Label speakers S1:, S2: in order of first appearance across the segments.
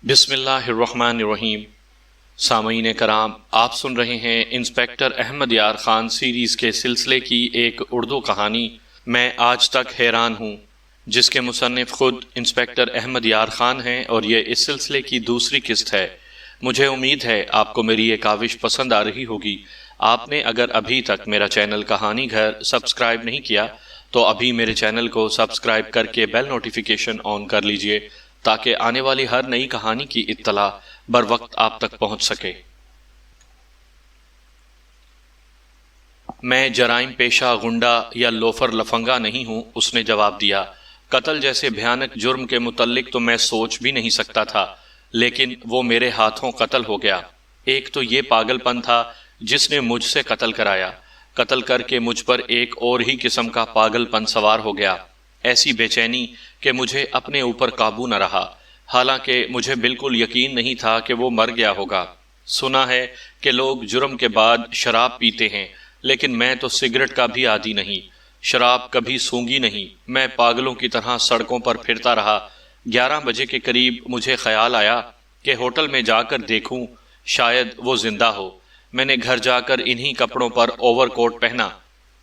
S1: بسم اللہ الرحمن الرحیم۔ سامعین کرام، آپ سن رہے ہیں انسپیکٹر احمد یار خان سیریز کے سلسلے کی ایک اردو کہانی میں آج تک حیران ہوں، جس کے مصنف خود انسپیکٹر احمد یار خان ہیں، اور یہ اس سلسلے کی دوسری قسط ہے۔ مجھے امید ہے آپ کو میری یہ کاوش پسند آ رہی ہوگی۔ آپ نے اگر ابھی تک میرا چینل کہانی گھر سبسکرائب نہیں کیا تو ابھی میرے چینل کو سبسکرائب کر کے بیل نوٹیفیکیشن آن کر لیجئے، تاکہ آنے والی ہر نئی کہانی کی اطلاع بر وقت آپ تک پہنچ سکے۔ میں جرائم پیشہ غنڈہ یا لوفر لفنگا نہیں ہوں، اس نے جواب دیا۔ قتل جیسے بھیانک جرم کے متعلق تو میں سوچ بھی نہیں سکتا تھا، لیکن وہ میرے ہاتھوں قتل ہو گیا۔ ایک تو یہ پاگل پن تھا جس نے مجھ سے قتل کرایا، قتل کر کے مجھ پر ایک اور ہی قسم کا پاگل پن سوار ہو گیا، ایسی بے چینی کہ مجھے اپنے اوپر قابو نہ رہا، حالانکہ مجھے بالکل یقین نہیں تھا کہ وہ مر گیا ہوگا۔ سنا ہے کہ لوگ جرم کے بعد شراب پیتے ہیں، لیکن میں تو سگریٹ کا بھی عادی نہیں، شراب کبھی سونگی نہیں۔ میں پاگلوں کی طرح سڑکوں پر پھرتا رہا۔ 11 بجے کے قریب مجھے خیال آیا کہ ہوٹل میں جا کر دیکھوں، شاید وہ زندہ ہو۔ میں نے گھر جا کر انہی کپڑوں پر اوور کوٹ پہنا،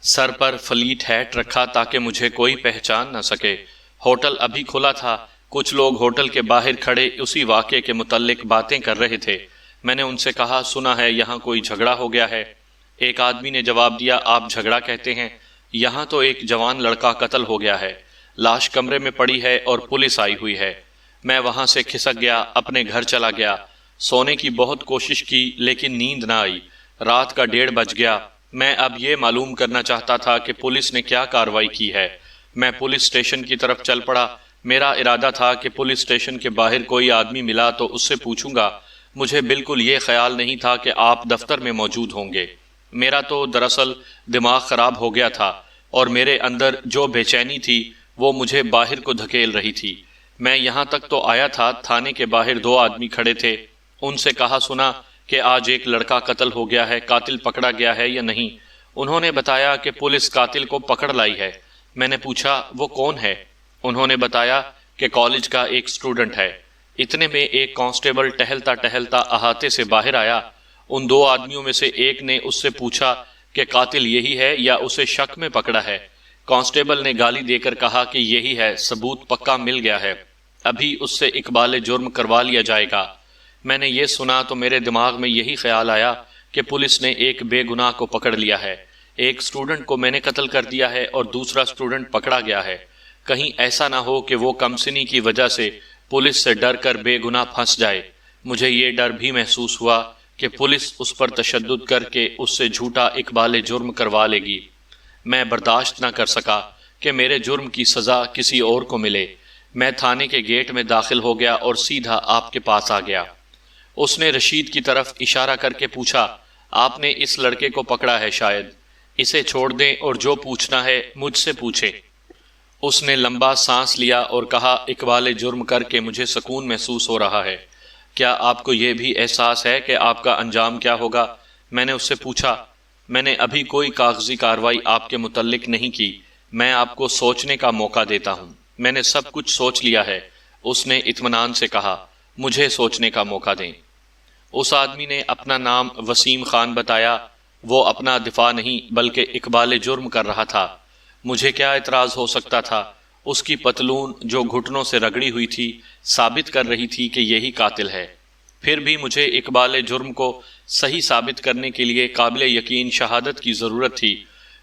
S1: سر پر فلیٹ ہیٹ رکھا تاکہ مجھے کوئی پہچان نہ سکے۔ ہوٹل ابھی کھلا تھا، کچھ لوگ ہوٹل کے باہر کھڑے اسی واقعے کے متعلق باتیں کر رہے تھے۔ میں نے ان سے کہا، سنا ہے یہاں کوئی جھگڑا ہو گیا ہے؟ ایک آدمی نے جواب دیا، آپ جھگڑا کہتے ہیں؟ یہاں تو ایک جوان لڑکا قتل ہو گیا ہے، لاش کمرے میں پڑی ہے اور پولیس آئی ہوئی ہے۔ میں وہاں سے کھسک گیا، اپنے گھر چلا گیا۔ سونے کی بہت کوشش کی لیکن نیند نہ آئی۔ رات کا 1:30 بج گیا۔ میں اب یہ معلوم کرنا چاہتا تھا کہ پولیس نے کیا کارروائی کی ہے۔ میں پولیس اسٹیشن کی طرف چل پڑا۔ میرا ارادہ تھا کہ پولیس اسٹیشن کے باہر کوئی آدمی ملا تو اس سے پوچھوں گا۔ مجھے بالکل یہ خیال نہیں تھا کہ آپ دفتر میں موجود ہوں گے۔ میرا تو دراصل دماغ خراب ہو گیا تھا، اور میرے اندر جو بے چینی تھی وہ مجھے باہر کو دھکیل رہی تھی۔ میں یہاں تک تو آیا تھا، تھانے کے باہر 2 آدمی کھڑے تھے۔ ان سے کہا، سنا کہ آج ایک لڑکا قتل ہو گیا ہے، قاتل پکڑا گیا ہے یا نہیں؟ انہوں نے بتایا کہ پولیس قاتل کو پکڑ لائی ہے۔ میں نے پوچھا، وہ کون ہے؟ انہوں نے بتایا کہ کالج کا ایک اسٹوڈنٹ ہے۔ اتنے میں ایک کانسٹیبل ٹہلتا ٹہلتا احاطے سے باہر آیا۔ ان 2 آدمیوں میں سے ایک نے اس سے پوچھا کہ قاتل یہی ہے یا اسے شک میں پکڑا ہے؟ کانسٹیبل نے گالی دے کر کہا کہ یہی ہے، ثبوت پکا مل گیا ہے، ابھی اس سے اقبال جرم کروا لیا جائے گا۔ میں نے یہ سنا تو میرے دماغ میں یہی خیال آیا کہ پولیس نے ایک بے گناہ کو پکڑ لیا ہے، ایک اسٹوڈنٹ کو میں نے قتل کر دیا ہے اور دوسرا اسٹوڈنٹ پکڑا گیا ہے۔ کہیں ایسا نہ ہو کہ وہ کمسنی کی وجہ سے پولیس سے ڈر کر بے گناہ پھنس جائے۔ مجھے یہ ڈر بھی محسوس ہوا کہ پولیس اس پر تشدد کر کے اس سے جھوٹا اقبال جرم کروا لے گی۔ میں برداشت نہ کر سکا کہ میرے جرم کی سزا کسی اور کو ملے۔ میں تھانے کے گیٹ میں داخل ہو گیا اور سیدھا آپ کے پاس آ گیا۔ اس نے رشید کی طرف اشارہ کر کے پوچھا، آپ نے اس لڑکے کو پکڑا ہے شاید، اسے چھوڑ دیں اور جو پوچھنا ہے مجھ سے پوچھیں۔ اس نے لمبا سانس لیا اور کہا، اقبال جرم کر کے مجھے سکون محسوس ہو رہا ہے۔ کیا آپ کو یہ بھی احساس ہے کہ آپ کا انجام کیا ہوگا؟ میں نے اس سے پوچھا۔ میں نے ابھی کوئی کاغذی کارروائی آپ کے متعلق نہیں کی، میں آپ کو سوچنے کا موقع دیتا ہوں۔ میں نے سب کچھ سوچ لیا ہے، اس نے اطمینان سے کہا۔ مجھے سوچنے کا موقع دیں۔ اس آدمی نے اپنا نام وسیم خان بتایا۔ وہ اپنا دفاع نہیں بلکہ اقبال جرم کر رہا تھا۔ مجھے کیا اعتراض ہو سکتا تھا؟ اس کی پتلون جو گھٹنوں سے رگڑی ہوئی تھی ثابت کر رہی تھی کہ یہی قاتل ہے۔ پھر بھی مجھے اقبال جرم کو صحیح ثابت کرنے کے لیے قابل یقین شہادت کی ضرورت تھی۔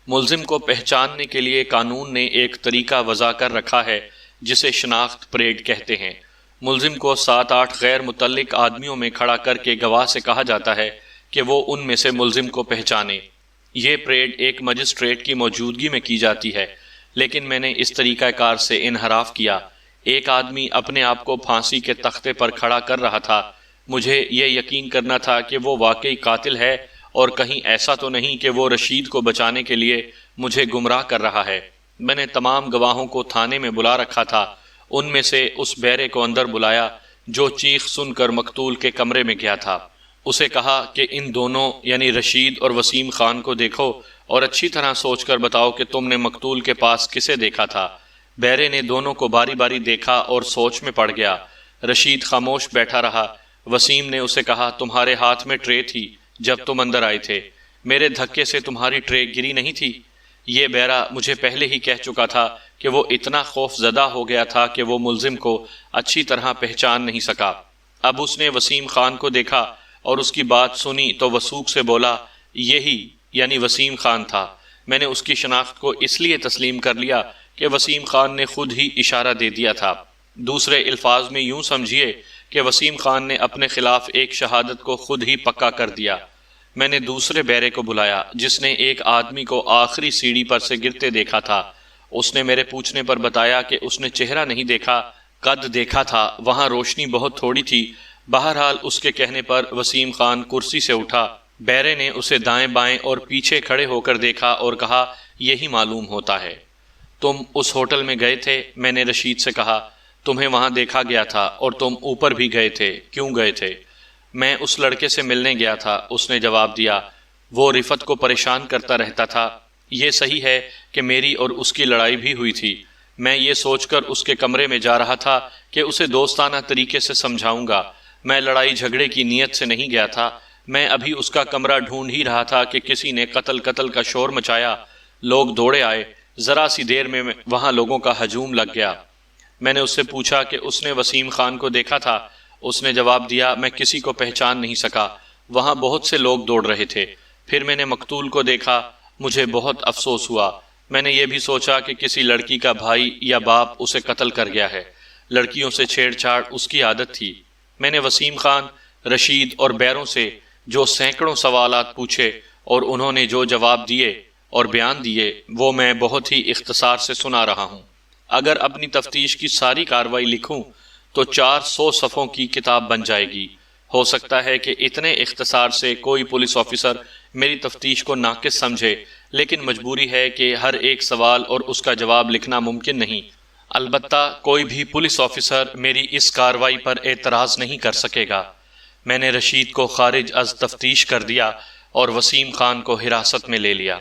S1: ملزم کو پہچاننے کے لیے قانون نے ایک طریقہ وضع کر رکھا ہے جسے شناخت پریڈ کہتے ہیں۔ ملزم کو 7-8 غیر متعلق آدمیوں میں کھڑا کر کے گواہ سے کہا جاتا ہے کہ وہ ان میں سے ملزم کو پہچانے۔ یہ پریڈ ایک مجسٹریٹ کی موجودگی میں کی جاتی ہے، لیکن میں نے اس طریقہ کار سے انحراف کیا۔ ایک آدمی اپنے آپ کو پھانسی کے تختے پر کھڑا کر رہا تھا۔ مجھے یہ یقین کرنا تھا کہ وہ واقعی قاتل ہے اور کہیں ایسا تو نہیں کہ وہ رشید کو بچانے کے لیے مجھے گمراہ کر رہا ہے۔ میں نے تمام گواہوں کو تھانے میں بلا رکھا تھا۔ ان میں سے اس بیرے کو اندر بلایا جو چیخ سن کر مقتول کے کمرے میں گیا تھا۔ اسے کہا کہ ان دونوں یعنی رشید اور وسیم خان کو دیکھو اور اچھی طرح سوچ کر بتاؤ کہ تم نے مقتول کے پاس کسے دیکھا تھا۔ بیرے نے دونوں کو باری باری دیکھا اور سوچ میں پڑ گیا۔ رشید خاموش بیٹھا رہا۔ وسیم نے اسے کہا، تمہارے ہاتھ میں ٹرے تھی جب تم اندر آئے تھے، میرے دھکے سے تمہاری ٹرے گری نہیں تھی؟ یہ بیرا مجھے پہلے ہی کہہ چکا تھا کہ وہ اتنا خوف زدہ ہو گیا تھا کہ وہ ملزم کو اچھی طرح پہچان نہیں سکا۔ اب اس نے وسیم خان کو دیکھا اور اس کی بات سنی تو وثوق سے بولا، یہی یعنی وسیم خان تھا۔ میں نے اس کی شناخت کو اس لیے تسلیم کر لیا کہ وسیم خان نے خود ہی اشارہ دے دیا تھا۔ دوسرے الفاظ میں یوں سمجھیے کہ وسیم خان نے اپنے خلاف ایک شہادت کو خود ہی پکا کر دیا۔ میں نے دوسرے بیرے کو بلایا جس نے ایک آدمی کو آخری سیڑھی پر سے گرتے دیکھا تھا۔ اس نے میرے پوچھنے پر بتایا کہ اس نے چہرہ نہیں دیکھا، قد دیکھا تھا، وہاں روشنی بہت تھوڑی تھی۔ بہرحال اس کے کہنے پر وسیم خان کرسی سے اٹھا۔ بیرے نے اسے دائیں بائیں اور پیچھے کھڑے ہو کر دیکھا اور کہا، یہی معلوم ہوتا ہے۔ تم اس ہوٹل میں گئے تھے؟ میں نے رشید سے کہا، تمہیں وہاں دیکھا گیا تھا اور تم اوپر بھی گئے تھے، کیوں گئے تھے؟ میں اس لڑکے سے ملنے گیا تھا، اس نے جواب دیا۔ وہ رفت کو پریشان کرتا رہتا تھا۔ یہ صحیح ہے کہ میری اور اس کی لڑائی بھی ہوئی تھی۔ میں یہ سوچ کر اس کے کمرے میں جا رہا تھا کہ اسے دوستانہ طریقے سے سمجھاؤں گا۔ میں لڑائی جھگڑے کی نیت سے نہیں گیا تھا۔ میں ابھی اس کا کمرہ ڈھونڈ ہی رہا تھا کہ کسی نے قتل کا شور مچایا۔ لوگ دوڑے آئے، ذرا سی دیر میں وہاں لوگوں کا ہجوم لگ گیا۔ میں نے اس سے پوچھا کہ اس نے وسیم خان کو دیکھا تھا؟ اس نے جواب دیا، میں کسی کو پہچان نہیں سکا، وہاں بہت سے لوگ دوڑ رہے تھے۔ پھر میں نے مقتول کو دیکھا، مجھے بہت افسوس ہوا۔ میں نے یہ بھی سوچا کہ کسی لڑکی کا بھائی یا باپ اسے قتل کر گیا ہے۔ لڑکیوں سے چھیڑ چھاڑ اس کی عادت تھی۔ میں نے وسیم خان، رشید اور بیروں سے جو سینکڑوں سوالات پوچھے اور انہوں نے جو جواب دیے اور بیان دیے وہ میں بہت ہی اختصار سے سنا رہا ہوں۔ اگر اپنی تفتیش کی ساری کارروائی لکھوں تو 400 صفحوں کی کتاب بن جائے گی۔ ہو سکتا ہے کہ اتنے اختصار سے کوئی پولیس آفیسر میری تفتیش کو ناقص سمجھے، لیکن مجبوری ہے کہ ہر ایک سوال اور اس کا جواب لکھنا ممکن نہیں۔ البتہ کوئی بھی پولیس آفیسر میری اس کارروائی پر اعتراض نہیں کر سکے گا۔ میں نے رشید کو خارج از تفتیش کر دیا اور وسیم خان کو حراست میں لے لیا۔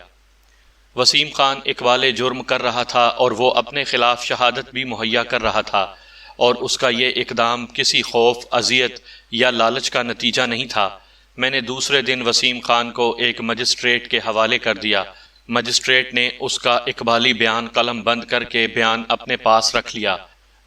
S1: وسیم خان اقبال جرم کر رہا تھا اور وہ اپنے خلاف شہادت بھی مہیا کر رہا تھا، اور اس کا یہ اقدام کسی خوف، اذیت یا لالچ کا نتیجہ نہیں تھا۔ میں نے دوسرے دن وسیم خان کو ایک مجسٹریٹ کے حوالے کر دیا۔ مجسٹریٹ نے اس کا اقبالی بیان قلم بند کر کے بیان اپنے پاس رکھ لیا۔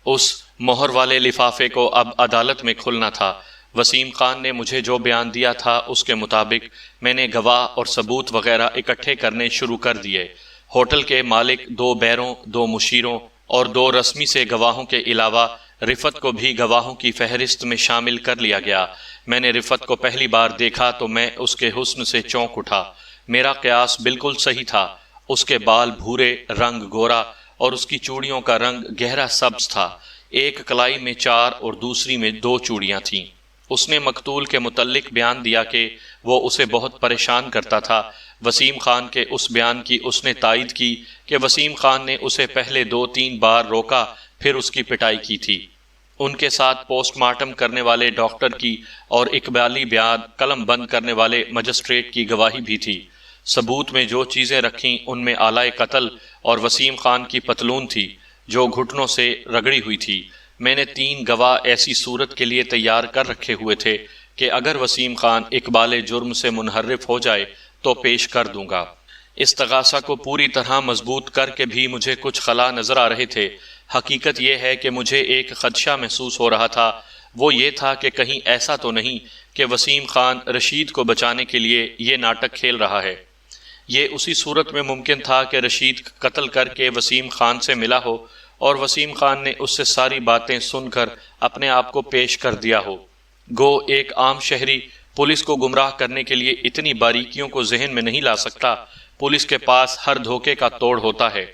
S1: اس مہر والے لفافے کو اب عدالت میں کھلنا تھا۔ وسیم خان نے مجھے جو بیان دیا تھا اس کے مطابق میں نے گواہ اور ثبوت وغیرہ اکٹھے کرنے شروع کر دیے۔ ہوٹل کے مالک، 2 بیروں، 2 مشیروں اور 2 رسمی سے گواہوں کے علاوہ رفت کو بھی گواہوں کی فہرست میں شامل کر لیا گیا۔ میں نے رفت کو پہلی بار دیکھا تو میں اس کے حسن سے چونک اٹھا۔ میرا قیاس بالکل صحیح تھا۔ اس کے بال بھورے، رنگ گورا اور اس کی چوڑیوں کا رنگ گہرا سبز تھا۔ ایک کلائی میں 4 اور دوسری میں 2 چوڑیاں تھیں۔ اس نے مقتول کے متعلق بیان دیا کہ وہ اسے بہت پریشان کرتا تھا۔ وسیم خان کے اس بیان کی اس نے تائید کی کہ وسیم خان نے اسے پہلے 2-3 بار روکا، پھر اس کی پٹائی کی تھی۔ ان کے ساتھ پوسٹ مارٹم کرنے والے ڈاکٹر کی اور اقبالی بیان قلم بند کرنے والے مجسٹریٹ کی گواہی بھی تھی۔ ثبوت میں جو چیزیں رکھیں ان میں آلائے قتل اور وسیم خان کی پتلون تھی جو گھٹنوں سے رگڑی ہوئی تھی۔ میں نے 3 گواہ ایسی صورت کے لیے تیار کر رکھے ہوئے تھے کہ اگر وسیم خان اقبال جرم سے منحرف ہو جائے تو پیش کر دوں گا۔ استغاثہ کو پوری طرح مضبوط کر کے بھی مجھے کچھ خلا نظر آ رہے تھے۔ حقیقت یہ ہے کہ مجھے ایک خدشہ محسوس ہو رہا تھا، وہ یہ تھا کہ کہیں ایسا تو نہیں کہ وسیم خان رشید کو بچانے کے لیے یہ ناٹک کھیل رہا ہے۔ یہ اسی صورت میں ممکن تھا کہ رشید قتل کر کے وسیم خان سے ملا ہو اور وسیم خان نے اس سے ساری باتیں سن کر اپنے آپ کو پیش کر دیا ہو۔ گو ایک عام شہری پولیس کو گمراہ کرنے کے لیے اتنی باریکیوں کو ذہن میں نہیں لا سکتا۔ پولیس کے پاس ہر دھوکے کا توڑ ہوتا ہے۔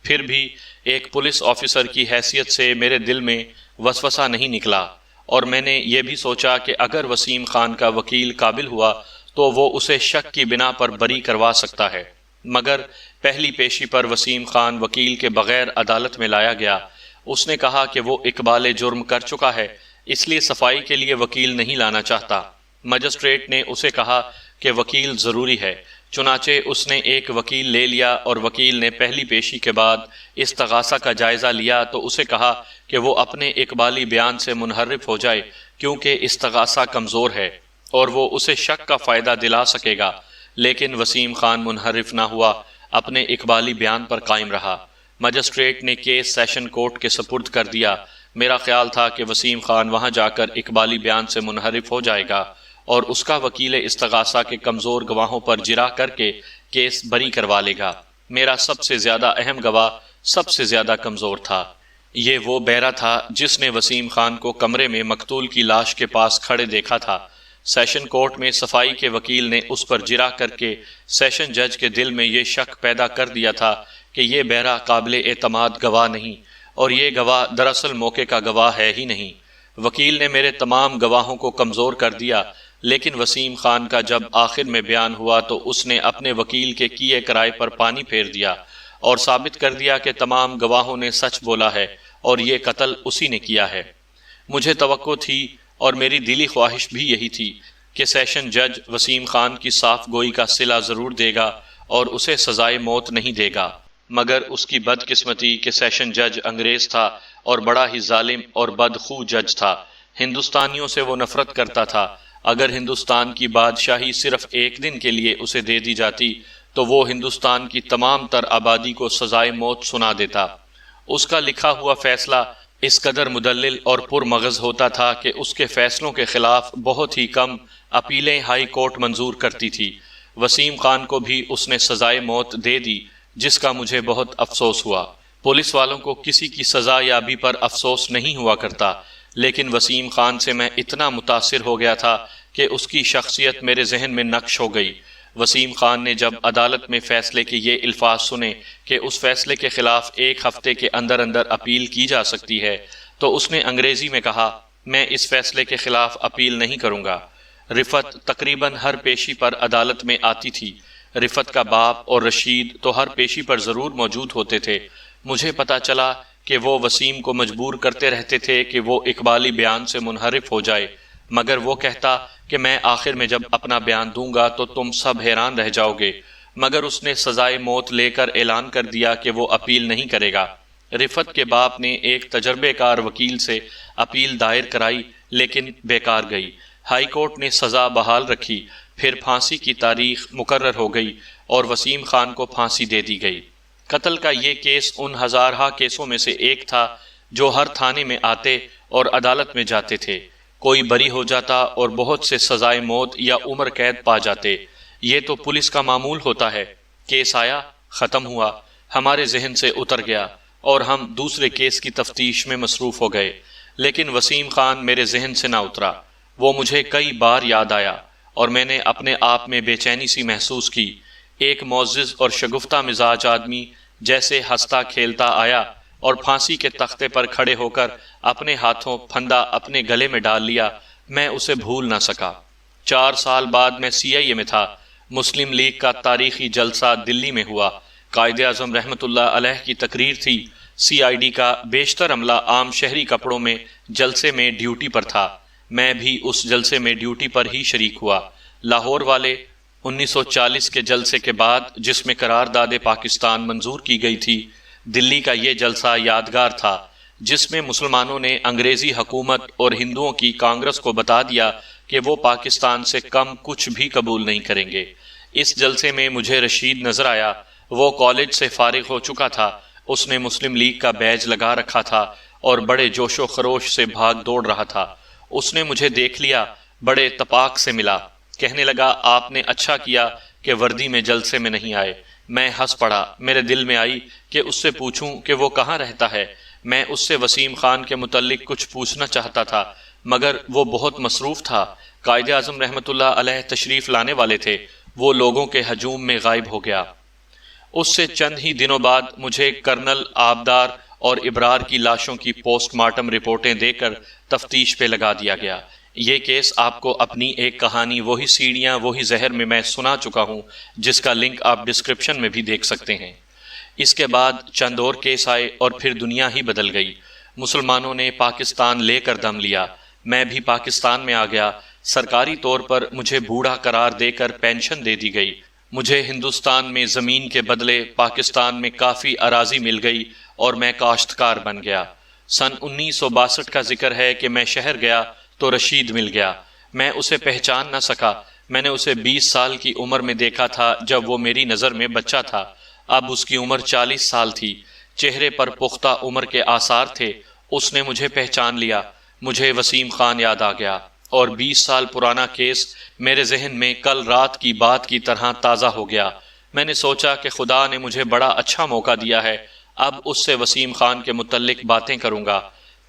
S1: پھر بھی ایک پولیس آفیسر کی حیثیت سے میرے دل میں وسوسہ نہیں نکلا، اور میں نے یہ بھی سوچا کہ اگر وسیم خان کا وکیل قابل ہوا تو وہ اسے شک کی بنا پر بری کروا سکتا ہے۔ مگر پہلی پیشی پر وسیم خان وکیل کے بغیر عدالت میں لایا گیا۔ اس نے کہا کہ وہ اقبال جرم کر چکا ہے، اس لیے صفائی کے لیے وکیل نہیں لانا چاہتا۔ مجسٹریٹ نے اسے کہا کہ وکیل ضروری ہے، چنانچہ اس نے ایک وکیل لے لیا اور وکیل نے پہلی پیشی کے بعد استغاثہ کا جائزہ لیا تو اسے کہا کہ وہ اپنے اقبالی بیان سے منحرف ہو جائے کیونکہ استغاثہ کمزور ہے اور وہ اسے شک کا فائدہ دلا سکے گا، لیکن وسیم خان منحرف نہ ہوا، اپنے اقبالی بیان پر قائم رہا۔ مجسٹریٹ نے کیس سیشن کورٹ کے سپرد کر دیا۔ میرا خیال تھا کہ وسیم خان وہاں جا کر اقبالی بیان سے منحرف ہو جائے گا اور اس کا وکیل استغاثہ کے کمزور گواہوں پر جرح کر کے کیس بری کروا لے گا۔ میرا سب سے زیادہ اہم گواہ سب سے زیادہ کمزور تھا۔ یہ وہ بیرا تھا جس نے وسیم خان کو کمرے میں مقتول کی لاش کے پاس کھڑے دیکھا تھا۔ سیشن کورٹ میں صفائی کے وکیل نے اس پر جرح کر کے سیشن جج کے دل میں یہ شک پیدا کر دیا تھا کہ یہ بیرا قابل اعتماد گواہ نہیں اور یہ گواہ دراصل موقع کا گواہ ہے ہی نہیں۔ وکیل نے میرے تمام گواہوں کو کمزور کر دیا، لیکن وسیم خان کا جب آخر میں بیان ہوا تو اس نے اپنے وکیل کے کیے کرائے پر پانی پھیر دیا اور ثابت کر دیا کہ تمام گواہوں نے سچ بولا ہے اور یہ قتل اسی نے کیا ہے۔ مجھے توقع تھی اور میری دلی خواہش بھی یہی تھی کہ سیشن جج وسیم خان کی صاف گوئی کا صلہ ضرور دے گا اور اسے سزائے موت نہیں دے گا، مگر اس کی بدقسمتی کہ سیشن جج انگریز تھا اور بڑا ہی ظالم اور بدخو جج تھا۔ ہندوستانیوں سے وہ نفرت کرتا تھا۔ اگر ہندوستان کی بادشاہی صرف ایک دن کے لیے اسے دے دی جاتی تو وہ ہندوستان کی تمام تر آبادی کو سزائے موت سنا دیتا۔ اس کا لکھا ہوا فیصلہ اس قدر مدلل اور پرمغز ہوتا تھا کہ اس کے فیصلوں کے خلاف بہت ہی کم اپیلیں ہائی کورٹ منظور کرتی تھی۔ وسیم خان کو بھی اس نے سزائے موت دے دی، جس کا مجھے بہت افسوس ہوا۔ پولیس والوں کو کسی کی سزا یابی پر افسوس نہیں ہوا کرتا، لیکن وسیم خان سے میں اتنا متاثر ہو گیا تھا کہ اس کی شخصیت میرے ذہن میں نقش ہو گئی۔ وسیم خان نے جب عدالت میں فیصلے کے یہ الفاظ سنے کہ اس فیصلے کے خلاف 1 ہفتے کے اندر اندر اپیل کی جا سکتی ہے تو اس نے انگریزی میں کہا، میں اس فیصلے کے خلاف اپیل نہیں کروں گا۔ رفت تقریباً ہر پیشی پر عدالت میں آتی تھی۔ رفت کا باپ اور رشید تو ہر پیشی پر ضرور موجود ہوتے تھے۔ مجھے پتا چلا کہ وہ وسیم کو مجبور کرتے رہتے تھے کہ وہ اقبالی بیان سے منحرف ہو جائے، مگر وہ کہتا کہ میں آخر میں جب اپنا بیان دوں گا تو تم سب حیران رہ جاؤ گے، مگر اس نے سزائے موت لے کر اعلان کر دیا کہ وہ اپیل نہیں کرے گا۔ رفت کے باپ نے ایک تجربے کار وکیل سے اپیل دائر کرائی لیکن بیکار گئی۔ ہائی کورٹ نے سزا بحال رکھی، پھر پھانسی کی تاریخ مقرر ہو گئی اور وسیم خان کو پھانسی دے دی گئی۔ قتل کا یہ کیس ان ہزارہا کیسوں میں سے ایک تھا جو ہر تھانے میں آتے اور عدالت میں جاتے تھے۔ کوئی بری ہو جاتا اور بہت سے سزائے موت یا عمر قید پا جاتے۔ یہ تو پولیس کا معمول ہوتا ہے۔ کیس آیا، ختم ہوا، ہمارے ذہن سے اتر گیا اور ہم دوسرے کیس کی تفتیش میں مصروف ہو گئے، لیکن وسیم خان میرے ذہن سے نہ اترا۔ وہ مجھے کئی بار یاد آیا اور میں نے اپنے آپ میں بے چینی سی محسوس کی۔ ایک معزز اور شگفتہ مزاج آدمی جیسے ہنستا کھیلتا آیا اور پھانسی کے تختے پر کھڑے ہو کر اپنے ہاتھوں پھندا اپنے گلے میں ڈال لیا۔ میں اسے بھول نہ سکا۔ 4 سال بعد میں CIA میں تھا۔ مسلم لیگ کا تاریخی جلسہ دلی میں ہوا۔ قائد اعظم رحمۃ اللہ علیہ کی تقریر تھی۔ CID کا بیشتر عملہ عام شہری کپڑوں میں جلسے میں ڈیوٹی پر تھا۔ میں بھی اس جلسے میں ڈیوٹی پر ہی شریک ہوا۔ لاہور والے 1940 کے جلسے کے بعد جس میں قرارداد پاکستان منظور کی گئی تھی، دلی کا یہ جلسہ یادگار تھا، جس میں مسلمانوں نے انگریزی حکومت اور ہندوؤں کی کانگریس کو بتا دیا کہ وہ پاکستان سے کم کچھ بھی قبول نہیں کریں گے۔ اس جلسے میں مجھے رشید نظر آیا۔ وہ کالج سے فارغ ہو چکا تھا۔ اس نے مسلم لیگ کا بیج لگا رکھا تھا اور بڑے جوش و خروش سے بھاگ دوڑ رہا تھا۔ اس نے مجھے دیکھ لیا، بڑے اتفاق سے ملا، کہنے لگا، آپ نے اچھا کیا کہ وردی میں جلسے میں نہیں آئے۔ میں ہنس پڑا۔ میرے دل میں آئی کہ اس سے پوچھوں کہ وہ کہاں رہتا ہے۔ میں اس سے وسیم خان کے متعلق کچھ پوچھنا چاہتا تھا، مگر وہ بہت مصروف تھا۔ قائد اعظم رحمۃ اللہ علیہ تشریف لانے والے تھے۔ وہ لوگوں کے ہجوم میں غائب ہو گیا۔ اس سے چند ہی دنوں بعد مجھے کرنل آبدار اور ابرار کی لاشوں کی پوسٹ مارٹم رپورٹیں دے کر تفتیش پہ لگا دیا گیا۔ یہ کیس آپ کو اپنی ایک کہانی وہی سیڑھیاں وہی زہر میں سنا چکا ہوں، جس کا لنک آپ ڈسکرپشن میں بھی دیکھ سکتے ہیں۔ اس کے بعد چند اور کیس آئے اور پھر دنیا ہی بدل گئی۔ مسلمانوں نے پاکستان لے کر دم لیا۔ میں بھی پاکستان میں آ گیا۔ سرکاری طور پر مجھے بوڑھا قرار دے کر پینشن دے دی گئی۔ مجھے ہندوستان میں زمین کے بدلے پاکستان میں کافی اراضی مل گئی اور میں کاشتکار بن گیا۔ سن 1962 کا ذکر ہے کہ میں شہر گیا تو رشید مل گیا۔ میں اسے پہچان نہ سکا۔ میں نے اسے 20 سال کی عمر میں دیکھا تھا جب وہ میری نظر میں بچہ تھا۔ اب اس کی عمر 40 سال تھی۔ چہرے پر پختہ عمر کے آثار تھے۔ اس نے مجھے پہچان لیا۔ مجھے وسیم خان یاد آ گیا اور 20 سال پرانا کیس میرے ذہن میں کل رات کی بات کی طرح تازہ ہو گیا۔ میں نے سوچا کہ خدا نے مجھے بڑا اچھا موقع دیا ہے، اب اس سے وسیم خان کے متعلق باتیں کروں گا۔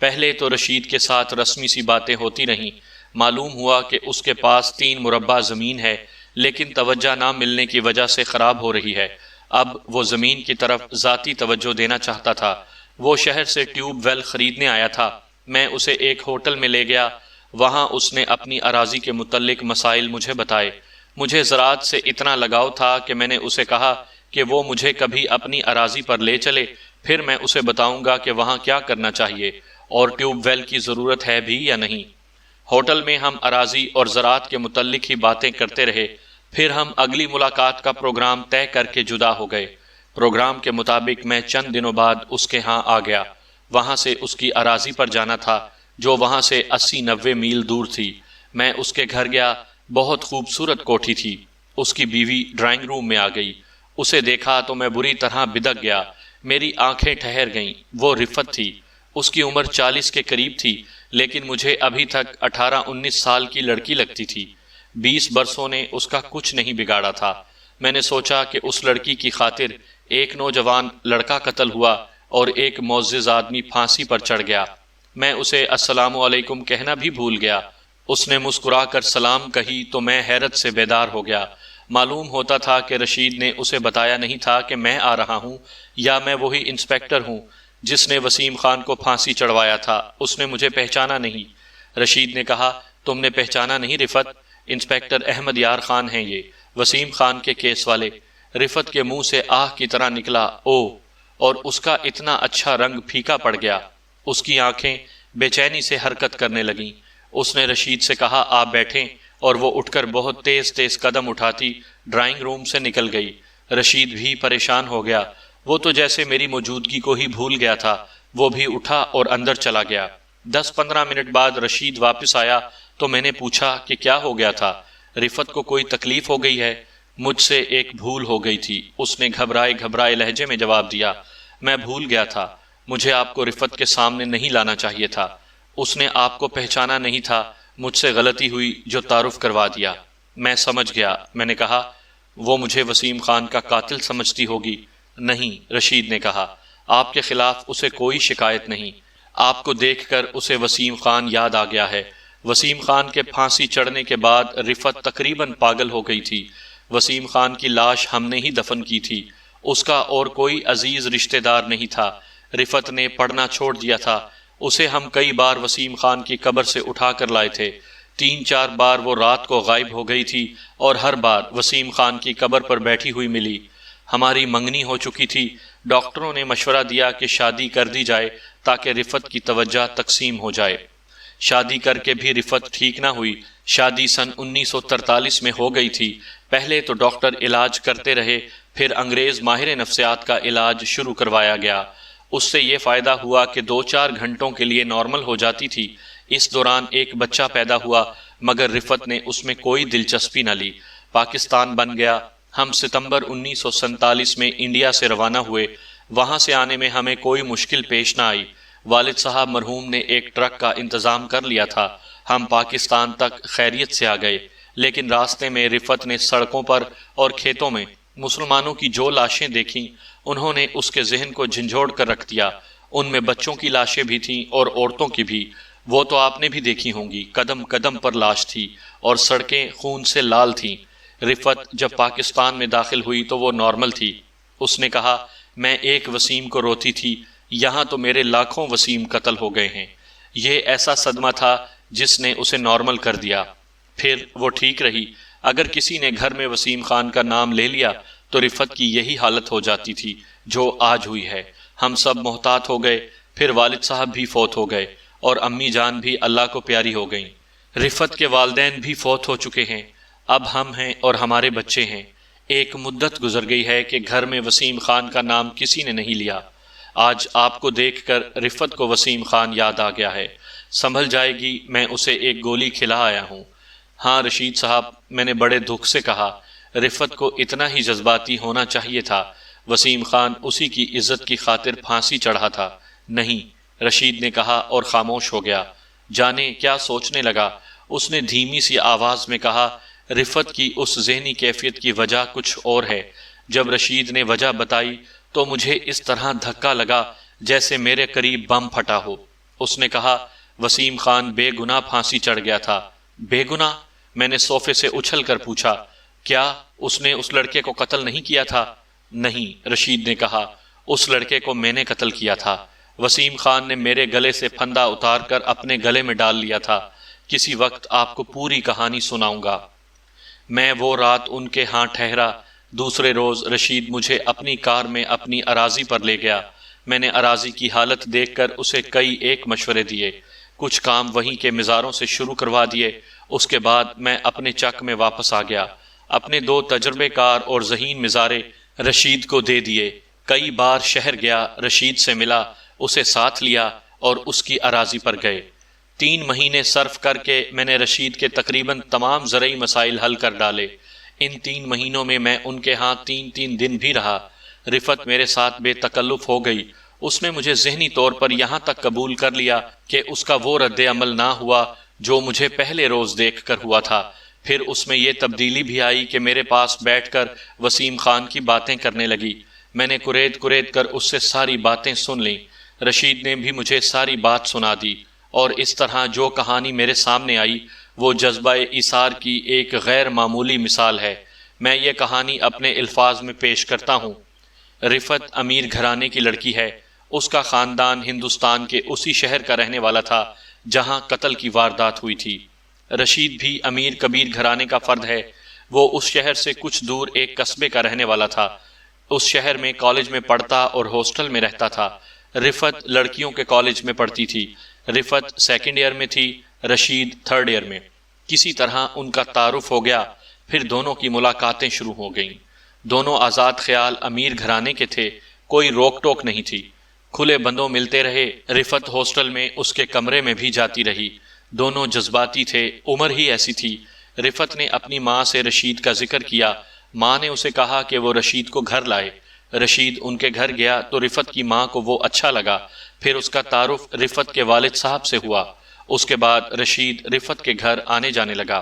S1: پہلے تو رشید کے ساتھ رسمی سی باتیں ہوتی رہیں۔ معلوم ہوا کہ اس کے پاس 3 مربع زمین ہے، لیکن توجہ نہ ملنے کی وجہ سے خراب ہو رہی ہے۔ اب وہ زمین کی طرف ذاتی توجہ دینا چاہتا تھا۔ وہ شہر سے ٹیوب ویل خریدنے آیا تھا۔ میں اسے ایک ہوٹل میں لے گیا۔ وہاں اس نے اپنی اراضی کے متعلق مسائل مجھے بتائے۔ مجھے زراعت سے اتنا لگاؤ تھا کہ میں نے اسے کہا کہ وہ مجھے کبھی اپنی اراضی پر لے چلے، پھر میں اسے بتاؤں گا کہ وہاں کیا کرنا چاہیے اور ٹیوب ویل کی ضرورت ہے بھی یا نہیں۔ ہوٹل میں ہم اراضی اور زراعت کے متعلق ہی باتیں کرتے رہے۔ پھر ہم اگلی ملاقات کا پروگرام طے کر کے جدا ہو گئے۔ پروگرام کے مطابق میں چند دنوں بعد اس کے ہاں آ گیا۔ وہاں سے اس کی اراضی پر جانا تھا جو وہاں سے 80-90 میل دور تھی۔ میں اس کے گھر گیا۔ بہت خوبصورت کوٹھی تھی۔ اس کی بیوی ڈرائنگ روم میں آ گئی۔ اسے دیکھا تو میں بری طرح بدک گیا۔ میری آنکھیں ٹھہر گئیں۔ وہ رفت تھی۔ اس کی عمر 40 کے قریب تھی، لیکن مجھے ابھی تک 18-19 سال کی لڑکی لگتی تھی۔ 20 برسوں نے اس کا کچھ نہیں بگاڑا تھا۔ میں نے سوچا کہ اس لڑکی کی خاطر ایک نوجوان لڑکا قتل ہوا اور ایک معزز آدمی پھانسی پر چڑھ گیا۔ میں اسے السلام علیکم کہنا بھی بھول گیا۔ اس نے مسکرا کر سلام کہی تو میں حیرت سے بیدار ہو گیا۔ معلوم ہوتا تھا کہ رشید نے اسے بتایا نہیں تھا کہ میں آ رہا ہوں، یا میں وہی انسپیکٹر ہوں جس نے وسیم خان کو پھانسی چڑھوایا تھا۔ اس نے مجھے پہچانا نہیں۔ رشید نے کہا، تم نے پہچانا نہیں رفت؟ انسپیکٹر احمد یار خان ہیں یہ، وسیم خان کے کیس والے۔ رفت کے منہ سے آہ کی طرح نکلا، او، اور اس کا اتنا اچھا رنگ پھیکا پڑ گیا۔ اس کی آنکھیں بے چینی سے حرکت کرنے لگیں۔ اس نے رشید سے کہا، آپ بیٹھیں، اور وہ اٹھ کر بہت تیز تیز قدم اٹھاتی ڈرائنگ روم سے نکل گئی۔ رشید بھی پریشان ہو گیا۔ وہ تو جیسے میری موجودگی کو ہی بھول گیا تھا۔ وہ بھی اٹھا اور اندر چلا گیا۔ 10-15 منٹ بعد رشید واپس آیا تو میں نے پوچھا کہ کیا ہو گیا تھا؟ رفت کو کوئی تکلیف ہو گئی ہے؟ مجھ سے ایک بھول ہو گئی تھی، اس نے گھبرائے گھبرائے لہجے میں جواب دیا۔ میں بھول گیا تھا، مجھے آپ کو رفت کے سامنے نہیں لانا چاہیے تھا۔ اس نے آپ کو پہچانا نہیں تھا، مجھ سے غلطی ہوئی جو تعارف کروا دیا۔ میں سمجھ گیا۔ میں نے کہا، وہ مجھے وسیم خان کا قاتل سمجھتی ہوگی۔ نہیں، رشید نے کہا، آپ کے خلاف اسے کوئی شکایت نہیں۔ آپ کو دیکھ کر اسے وسیم خان یاد آ گیا ہے۔ وسیم خان کے پھانسی چڑھنے کے بعد رفت تقریباً پاگل ہو گئی تھی۔ وسیم خان کی لاش ہم نے ہی دفن کی تھی۔ اس کا اور کوئی عزیز رشتہ دار نہیں تھا۔ رفت نے پڑھنا چھوڑ دیا تھا۔ اسے ہم کئی بار وسیم خان کی قبر سے اٹھا کر لائے تھے۔ 3-4 بار وہ رات کو غائب ہو گئی تھی اور ہر بار وسیم خان کی قبر پر بیٹھی ہوئی ملی۔ ہماری منگنی ہو چکی تھی۔ ڈاکٹروں نے مشورہ دیا کہ شادی کر دی جائے تاکہ رفت کی توجہ تقسیم ہو جائے۔ شادی کر کے بھی رفت ٹھیک نہ ہوئی۔ شادی سن 1943 میں ہو گئی تھی۔ پہلے تو ڈاکٹر علاج کرتے رہے، پھر انگریز ماہر نفسیات کا علاج شروع کروایا گیا۔ اس سے یہ فائدہ ہوا کہ 2-4 گھنٹوں کے لیے نارمل ہو جاتی تھی۔ اس دوران ایک بچہ پیدا ہوا، مگر رفت نے اس میں کوئی دلچسپی نہ لی۔ پاکستان بن گیا۔ ہم ستمبر 1947 میں انڈیا سے روانہ ہوئے۔ وہاں سے آنے میں ہمیں کوئی مشکل پیش نہ آئی۔ والد صاحب مرحوم نے ایک ٹرک کا انتظام کر لیا تھا۔ ہم پاکستان تک خیریت سے آ گئے، لیکن راستے میں رفت نے سڑکوں پر اور کھیتوں میں مسلمانوں کی جو لاشیں دیکھیں، انہوں نے اس کے ذہن کو جھنجھوڑ کر رکھ دیا۔ ان میں بچوں کی لاشیں بھی تھیں اور عورتوں کی بھی۔ وہ تو آپ نے بھی دیکھی ہوں گی، قدم قدم پر لاش تھی اور سڑکیں خون سے لال تھیں۔ رفت جب پاکستان میں داخل ہوئی تو وہ نارمل تھی۔ اس نے کہا، میں ایک وسیم کو روتی تھی، یہاں تو میرے لاکھوں وسیم قتل ہو گئے ہیں۔ یہ ایسا صدمہ تھا جس نے اسے نارمل کر دیا۔ پھر وہ ٹھیک رہی۔ اگر کسی نے گھر میں وسیم خان کا نام لے لیا تو رفت کی یہی حالت ہو جاتی تھی جو آج ہوئی ہے۔ ہم سب محتاط ہو گئے۔ پھر والد صاحب بھی فوت ہو گئے اور امی جان بھی اللہ کو پیاری ہو گئیں۔ رفت کے والدین بھی فوت ہو چکے ہیں۔ اب ہم ہیں اور ہمارے بچے ہیں۔ ایک مدت گزر گئی ہے کہ گھر میں وسیم خان کا نام کسی نے نہیں لیا۔ آج آپ کو دیکھ کر رفت کو وسیم خان یاد آ گیا ہے۔ سنبھل جائے گی، میں اسے ایک گولی کھلا آیا ہوں۔ ہاں رشید صاحب، میں نے بڑے دکھ سے کہا، رفت کو اتنا ہی جذباتی ہونا چاہیے تھا۔ وسیم خان اسی کی عزت کی خاطر پھانسی چڑھا تھا۔ نہیں، رشید نے کہا اور خاموش ہو گیا۔ جانے کیا سوچنے لگا، اس نے دھیمی سی آواز میں کہا، رفت کی اس ذہنی کیفیت کی وجہ کچھ اور ہے۔ جب رشید نے وجہ بتائی تو مجھے اس طرح دھکا لگا جیسے میرے قریب بم پھٹا ہو۔ اس نے کہا، وسیم خان بے گناہ پھانسی چڑھ گیا تھا۔ بے گناہ؟ میں نے صوفے سے اچھل کر پوچھا، کیا اس نے اس لڑکے کو قتل نہیں کیا تھا؟ نہیں، رشید نے کہا، اس لڑکے کو میں نے قتل کیا تھا۔ وسیم خان نے میرے گلے سے پھندا اتار کر اپنے گلے میں ڈال لیا تھا۔ کسی وقت آپ کو پوری کہانی سناؤں گا۔ میں وہ رات ان کے ہاں ٹھہرا۔ دوسرے روز رشید مجھے اپنی کار میں اپنی اراضی پر لے گیا۔ میں نے اراضی کی حالت دیکھ کر اسے کئی ایک مشورے دیے۔ کچھ کام وہیں کے مزاروں سے شروع کروا دیے۔ اس کے بعد میں اپنے چک میں واپس آ گیا۔ اپنے 2 تجربے کار اور ذہین مزارے رشید کو دے دیے۔ کئی بار شہر گیا، رشید سے ملا، اسے ساتھ لیا اور اس کی اراضی پر گئے۔ 3 مہینے صرف کر کے میں نے رشید کے تقریباً تمام زرعی مسائل حل کر ڈالے۔ ان 3 مہینوں میں میں ان کے ہاں 3 دن بھی رہا۔ رفت میرے ساتھ بے تکلف ہو گئی۔ اس نے مجھے ذہنی طور پر یہاں تک قبول کر لیا کہ اس کا وہ رد عمل نہ ہوا جو مجھے پہلے روز دیکھ کر ہوا تھا۔ پھر اس میں یہ تبدیلی بھی آئی کہ میرے پاس بیٹھ کر وسیم خان کی باتیں کرنے لگی۔ میں نے کرید کر اس سے ساری باتیں سن لیں۔ رشید نے بھی مجھے ساری بات سنا دی، اور اس طرح جو کہانی میرے سامنے آئی وہ جذبہ ایثار کی ایک غیر معمولی مثال ہے۔ میں یہ کہانی اپنے الفاظ میں پیش کرتا ہوں۔ رفت امیر گھرانے کی لڑکی ہے۔ اس کا خاندان ہندوستان کے اسی شہر کا رہنے والا تھا جہاں قتل کی واردات ہوئی تھی۔ رشید بھی امیر کبیر گھرانے کا فرد ہے۔ وہ اس شہر سے کچھ دور ایک قصبے کا رہنے والا تھا۔ اس شہر میں کالج میں پڑھتا اور ہاسٹل میں رہتا تھا۔ رفت لڑکیوں کے کالج میں پڑھتی تھی۔ رفت 2nd ایئر میں تھی، رشید 3rd ایئر میں۔ کسی طرح ان کا تعارف ہو گیا، پھر دونوں کی ملاقاتیں شروع ہو گئیں۔ دونوں آزاد خیال امیر گھرانے کے تھے، کوئی روک ٹوک نہیں تھی۔ کھلے بندوں ملتے رہے۔ رفت ہاسٹل میں اس کے کمرے میں بھی جاتی رہی۔ دونوں جذباتی تھے، عمر ہی ایسی تھی۔ رفت نے اپنی ماں سے رشید کا ذکر کیا۔ ماں نے اسے کہا کہ وہ رشید کو گھر لائے۔ رشید ان کے گھر گیا تو رفت کی ماں کو وہ اچھا لگا۔ پھر اس کا تعارف رفت کے والد صاحب سے ہوا۔ اس کے بعد رشید رفت کے گھر آنے جانے لگا۔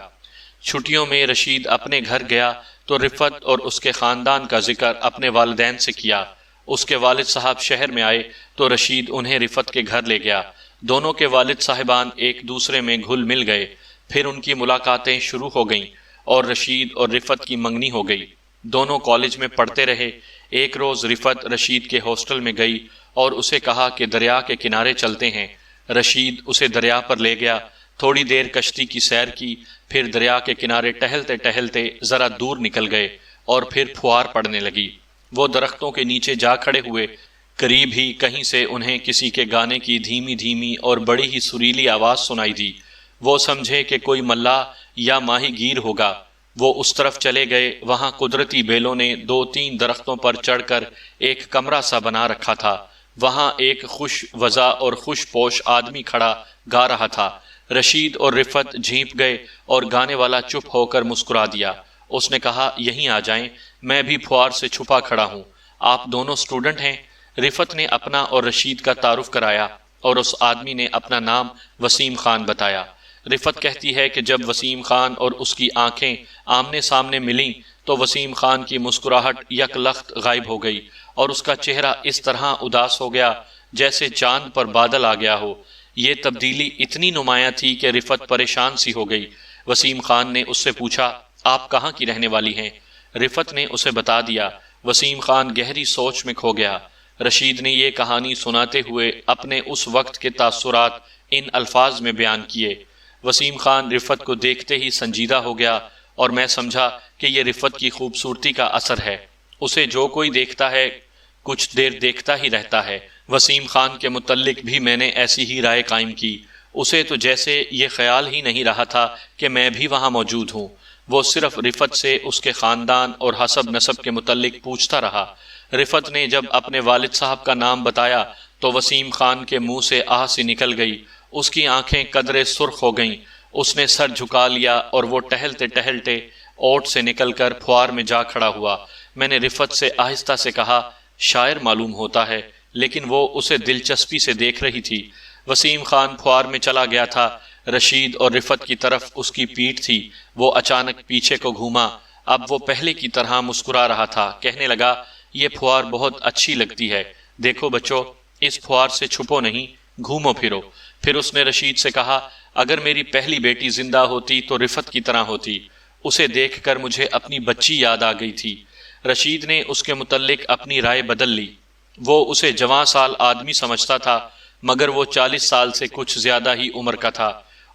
S1: چھٹیوں میں رشید اپنے گھر گیا تو رفت اور اس کے خاندان کا ذکر اپنے والدین سے کیا۔ اس کے والد صاحب شہر میں آئے تو رشید انہیں رفت کے گھر لے گیا۔ دونوں کے والد صاحبان ایک دوسرے میں گھل مل گئے۔ پھر ان کی ملاقاتیں شروع ہو گئیں اور رشید اور رفت کی منگنی ہو گئی۔ دونوں کالج میں پڑھتے رہے۔ ایک روز رفت رشید کے ہاسٹل میں گئی اور اسے کہا کہ دریا کے کنارے چلتے ہیں۔ رشید اسے دریا پر لے گیا۔ تھوڑی دیر کشتی کی سیر کی، پھر دریا کے کنارے ٹہلتے ٹہلتے ذرا دور نکل گئے اور پھر پھوار پڑنے لگی۔ وہ درختوں کے نیچے جا کھڑے ہوئے۔ قریب ہی کہیں سے انہیں کسی کے گانے کی دھیمی دھیمی اور بڑی ہی سریلی آواز سنائی دی۔ وہ سمجھے کہ کوئی ملاح یا ماہی گیر ہوگا۔ وہ اس طرف چلے گئے۔ وہاں قدرتی بیلوں نے 2-3 درختوں پر چڑھ کر ایک کمرہ سا بنا رکھا تھا۔ وہاں ایک خوش وضع اور خوش پوش آدمی کھڑا گا رہا تھا۔ رشید اور رفت جھینپ گئے اور گانے والا چپ ہو کر مسکرا دیا۔ اس نے کہا، یہیں آ جائیں، میں بھی پھوار سے چھپا کھڑا ہوں۔ آپ دونوں اسٹوڈنٹ ہیں؟ رفت نے اپنا اور رشید کا تعارف کرایا اور اس آدمی نے اپنا نام وسیم خان بتایا۔ رفت کہتی ہے کہ جب وسیم خان اور اس کی آنکھیں آمنے سامنے ملیں تو وسیم خان کی مسکراہٹ یک لخت غائب ہو گئی اور اس کا چہرہ اس طرح اداس ہو گیا جیسے چاند پر بادل آ گیا ہو۔ یہ تبدیلی اتنی نمایاں تھی کہ رفت پریشان سی ہو گئی۔ وسیم خان نے اس سے پوچھا، آپ کہاں کی رہنے والی ہیں؟ رفت نے اسے بتا دیا۔ وسیم خان گہری سوچ میں کھو گیا۔ رشید نے یہ کہانی سناتے ہوئے اپنے اس وقت کے تاثرات ان الفاظ میں بیان کیے۔ وسیم خان رفت کو دیکھتے ہی سنجیدہ ہو گیا اور میں سمجھا کہ یہ رفت کی خوبصورتی کا اثر ہے۔ اسے جو کوئی دیکھتا ہے کچھ دیر دیکھتا ہی رہتا ہے۔ وسیم خان کے متعلق بھی میں نے ایسی ہی رائے قائم کی۔ اسے تو جیسے یہ خیال ہی نہیں رہا تھا کہ میں بھی وہاں موجود ہوں۔ وہ صرف رفت سے اس کے خاندان اور حسب نسب کے متعلق پوچھتا رہا۔ رفت نے جب اپنے والد صاحب کا نام بتایا تو وسیم خان کے منہ سے آہ سی نکل گئی، اس کی آنکھیں قدرے سرخ ہو گئیں، اس نے سر جھکا لیا اور وہ ٹہلتے ٹہلتے اوٹ سے نکل کر پھوار میں جا کھڑا ہوا۔ میں نے رفت سے آہستہ سے کہا، شاعر معلوم ہوتا ہے، لیکن وہ اسے دلچسپی سے دیکھ رہی تھی۔ وسیم خان پھوار میں چلا گیا تھا، رشید اور رفت کی طرف اس کی پیٹھ تھی۔ وہ اچانک پیچھے کو گھوما، اب وہ پہلے کی طرح مسکرا رہا تھا، کہنے لگا، یہ پھوار بہت اچھی لگتی ہے، دیکھو بچو، اس پھوار سے چھپو نہیں، گھومو پھرو۔ پھر اس نے رشید سے کہا، اگر میری پہلی بیٹی زندہ ہوتی تو رفت کی طرح ہوتی، اسے دیکھ کر مجھے اپنی بچی یاد آ گئی تھی۔ رشید نے اس کے متعلق اپنی رائے بدل لی، وہ اسے جوان سال آدمی سمجھتا تھا، مگر وہ 40 سال سے کچھ زیادہ ہی عمر کا تھا۔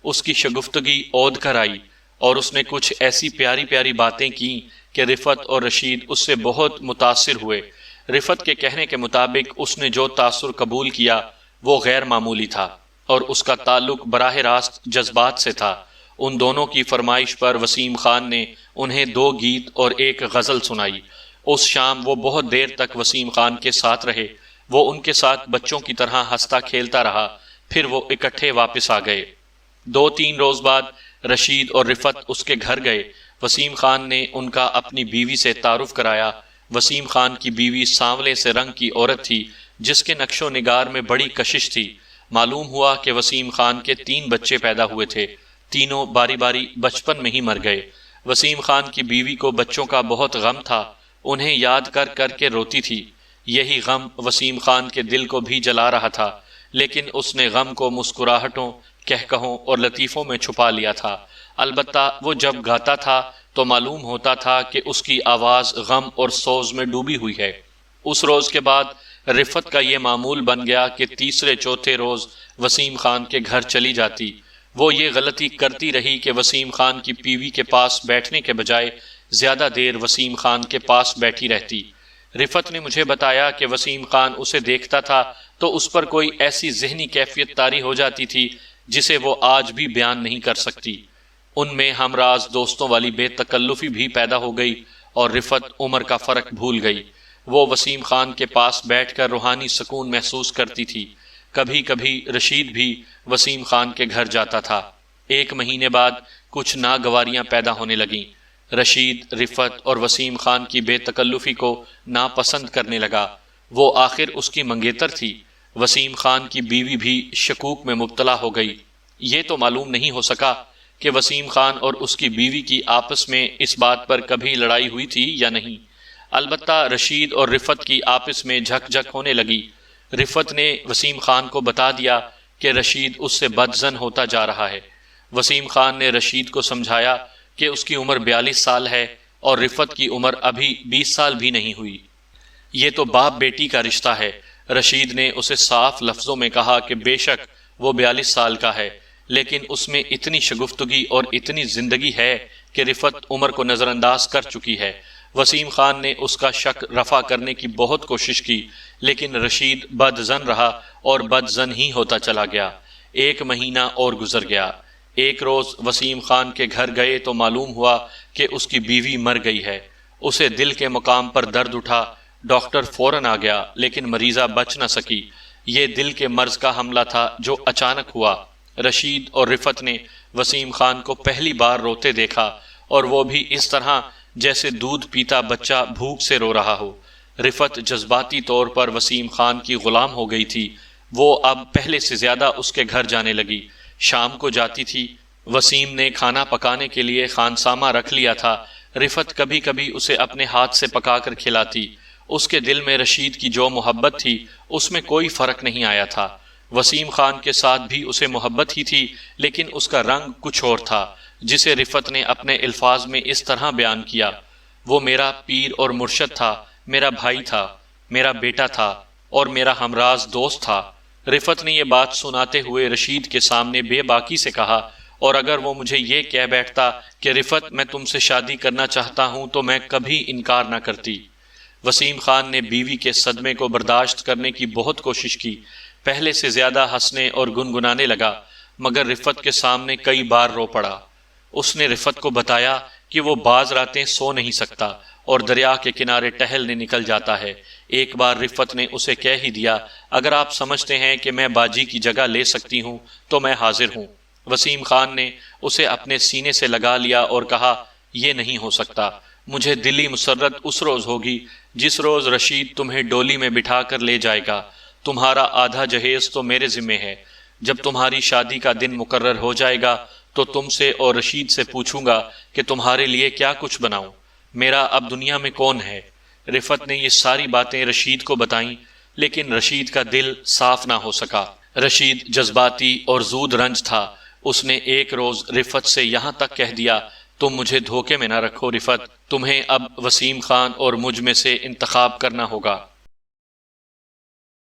S1: اس کی شگفتگی اود کر آئی اور اس نے کچھ ایسی پیاری پیاری باتیں کی کہ رفت اور رشید اس سے بہت متاثر ہوئے۔ رفت کے کہنے کے مطابق اس نے جو تاثر قبول کیا وہ غیر معمولی تھا اور اس کا تعلق براہ راست جذبات سے تھا۔ ان دونوں کی فرمائش پر وسیم خان نے انہیں 2 گیت اور 1 غزل سنائی۔ اس شام وہ بہت دیر تک وسیم خان کے ساتھ رہے، وہ ان کے ساتھ بچوں کی طرح ہنستا کھیلتا رہا، پھر وہ اکٹھے واپس آ گئے۔ 2-3 روز بعد رشید اور رفت اس کے گھر گئے۔ وسیم خان نے ان کا اپنی بیوی سے تعارف کرایا۔ وسیم خان کی بیوی سانولے سے رنگ کی عورت تھی جس کے نقش و نگار میں بڑی کشش تھی۔ معلوم ہوا کہ وسیم خان کے 3 بچے پیدا ہوئے تھے، تینوں باری باری بچپن میں ہی مر گئے۔ وسیم خان کی بیوی کو بچوں کا بہت غم تھا، انہیں یاد کر کر کے روتی تھی۔ یہی غم وسیم خان کے دل کو بھی جلا رہا تھا، لیکن اس نے غم کو مسکراہٹوں، کہکہوں اور لطیفوں میں چھپا لیا تھا۔ البتہ وہ جب گاتا تھا تو معلوم ہوتا تھا کہ اس کی آواز غم اور سوز میں ڈوبی ہوئی ہے۔ اس روز کے بعد رفت کا یہ معمول بن گیا کہ تیسرے چوتھے روز وسیم خان کے گھر چلی جاتی۔ وہ یہ غلطی کرتی رہی کہ وسیم خان کی بیوی کے پاس بیٹھنے کے بجائے زیادہ دیر وسیم خان کے پاس بیٹھی رہتی۔ رفت نے مجھے بتایا کہ وسیم خان اسے دیکھتا تھا تو اس پر کوئی ایسی ذہنی کیفیت طاری ہو جاتی تھی جسے وہ آج بھی بیان نہیں کر سکتی۔ ان میں ہمراز دوستوں والی بے تکلفی بھی پیدا ہو گئی اور رفت عمر کا فرق بھول گئی۔ وہ وسیم خان کے پاس بیٹھ کر روحانی سکون محسوس کرتی تھی۔ کبھی کبھی رشید بھی وسیم خان کے گھر جاتا تھا۔ 1 مہینے بعد کچھ ناگواریاں پیدا ہونے لگیں۔ رشید رفت اور وسیم خان کی بے تکلفی کو ناپسند کرنے لگا۔ وہ آخر اس کی منگیتر تھی۔ وسیم خان کی بیوی بھی شکوک میں مبتلا ہو گئی۔ یہ تو معلوم نہیں ہو سکا کہ وسیم خان اور اس کی بیوی کی آپس میں اس بات پر کبھی لڑائی ہوئی تھی یا نہیں۔ البتہ رشید اور رفت کی آپس میں جھک جھک ہونے لگی۔ رفت نے وسیم خان کو بتا دیا کہ رشید اس سے بدظن ہوتا جا رہا ہے۔ وسیم خان نے رشید کو سمجھایا کہ اس کی عمر 42 سال ہے اور رفت کی عمر ابھی 20 سال بھی نہیں ہوئی۔ یہ تو باپ بیٹی کا رشتہ ہے۔ رشید نے اسے صاف لفظوں میں کہا کہ بے شک وہ 42 سال کا ہے، لیکن اس میں اتنی شگفتگی اور اتنی زندگی ہے کہ رفت عمر کو نظر انداز کر چکی ہے۔ وسیم خان نے اس کا شک رفع کرنے کی بہت کوشش کی، لیکن رشید بدظن رہا اور بدظن ہی ہوتا چلا گیا۔ 1 مہینہ اور گزر گیا۔ ایک روز وسیم خان کے گھر گئے تو معلوم ہوا کہ اس کی بیوی مر گئی ہے۔ اسے دل کے مقام پر درد اٹھا، ڈاکٹر فوراً آ گیا، لیکن مریضہ بچ نہ سکی۔ یہ دل کے مرض کا حملہ تھا جو اچانک ہوا۔ رشید اور رفت نے وسیم خان کو پہلی بار روتے دیکھا، اور وہ بھی اس طرح جیسے دودھ پیتا بچہ بھوک سے رو رہا ہو۔ رفت جذباتی طور پر وسیم خان کی غلام ہو گئی تھی۔ وہ اب پہلے سے زیادہ اس کے گھر جانے لگی، شام کو جاتی تھی۔ وسیم نے کھانا پکانے کے لیے خانسامہ رکھ لیا تھا۔ رفت کبھی کبھی اسے اپنے ہاتھ سے پکا کر کھلاتی۔ اس کے دل میں رشید کی جو محبت تھی اس میں کوئی فرق نہیں آیا تھا۔ وسیم خان کے ساتھ بھی اسے محبت ہی تھی، لیکن اس کا رنگ کچھ اور تھا، جسے رفت نے اپنے الفاظ میں اس طرح بیان کیا، وہ میرا پیر اور مرشد تھا، میرا بھائی تھا، میرا بیٹا تھا اور میرا ہمراز دوست تھا۔ رفت نے یہ بات سناتے ہوئے رشید کے سامنے بے باکی سے کہا، اور اگر وہ مجھے یہ کہہ بیٹھتا کہ رفت میں تم سے شادی کرنا چاہتا ہوں تو میں کبھی انکار نہ کرتی۔ وسیم خان نے بیوی کے صدمے کو برداشت کرنے کی بہت کوشش کی، پہلے سے زیادہ ہنسنے اور گنگنانے لگا، مگر رفت کے سامنے کئی بار رو پڑا۔ اس نے رفت کو بتایا کہ وہ بعض راتیں سو نہیں سکتا اور دریا کے کنارے ٹہلنے نکل جاتا ہے۔ ایک بار رفعت نے اسے کہہ ہی دیا، اگر آپ سمجھتے ہیں کہ میں باجی کی جگہ لے سکتی ہوں تو میں حاضر ہوں۔ وسیم خان نے اسے اپنے سینے سے لگا لیا اور کہا، یہ نہیں ہو سکتا، مجھے دلی مسرت اس روز ہوگی جس روز رشید تمہیں ڈولی میں بٹھا کر لے جائے گا۔ تمہارا آدھا جہیز تو میرے ذمے ہے۔ جب تمہاری شادی کا دن مقرر ہو جائے گا تو تم سے اور رشید سے پوچھوں گا کہ تمہارے لیے کیا کچھ بناؤں۔ میرا اب دنیا میں کون ہے؟ رفعت نے یہ ساری باتیں رشید کو بتائیں، لیکن رشید کا دل صاف نہ ہو سکا۔ رشید جذباتی اور زود رنج تھا۔ اس نے ایک روز رفعت سے یہاں تک کہہ دیا، تم مجھے دھوکے میں نہ رکھو رفعت، تمہیں اب وسیم خان اور مجھ میں سے انتخاب کرنا ہوگا۔